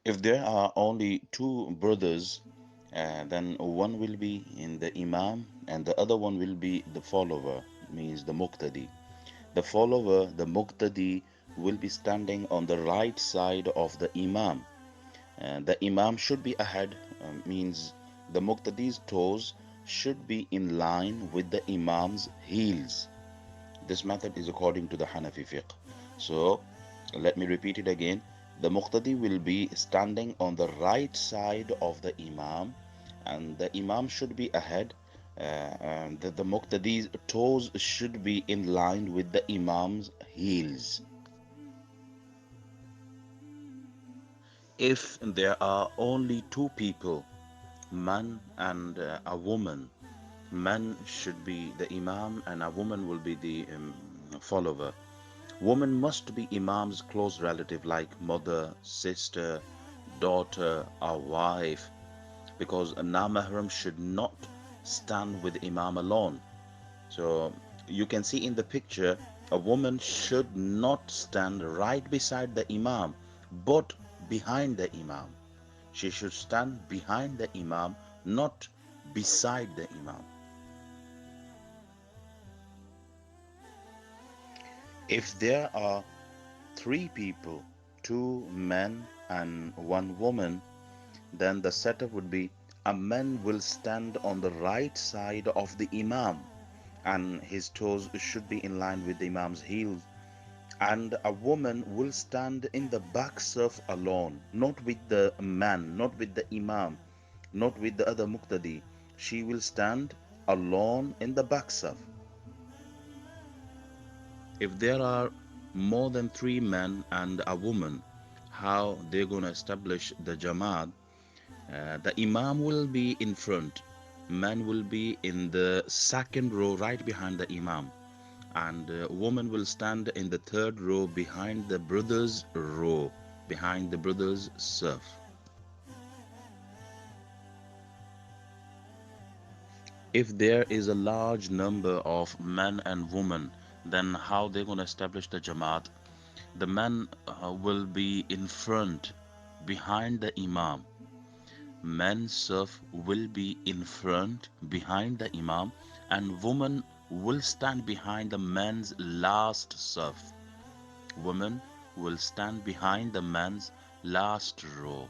If there are only two brothers, then one will be in the imam and the other one will be the follower, means the muqtadi. The follower, the muqtadi, will be standing on the right side of the imam. The imam should be ahead, means the muqtadi's toes should be in line with the imam's heels. This method is according to the Hanafi fiqh. So let me repeat it again. The muqtadi will be standing on the right side of the imam, and the imam should be ahead. And the muqtadi's toes should be in line with the imam's heels. If there are only two people, man and a woman, man should be the imam and a woman will be the follower. Woman must be imam's close relative like mother, sister, daughter, or wife, because a na-mahram should not stand with imam alone. So you can see in the picture, a woman should not stand right beside the imam, but behind the imam. She should stand behind the imam, not beside the imam. If there are three people, two men and one woman, then the setup would be a man will stand on the right side of the imam and his toes should be in line with the imam's heels, and a woman will stand in the back surf alone, not with the man, not with the imam, not with the other muqtadi. She will stand alone in the back surf. If there are more than three men and a woman, how they're going to establish the jamat? The imam will be in front, man will be in the second row right behind the imam, and woman will stand in the third row behind the brothers row, behind the brothers surf. If there is a large number of men and women, then how they're going to establish the jamaat? The men will be in front behind the imam, men surf will be in front behind the imam, and women will stand behind the men's last surf. Women will stand behind the man's last row.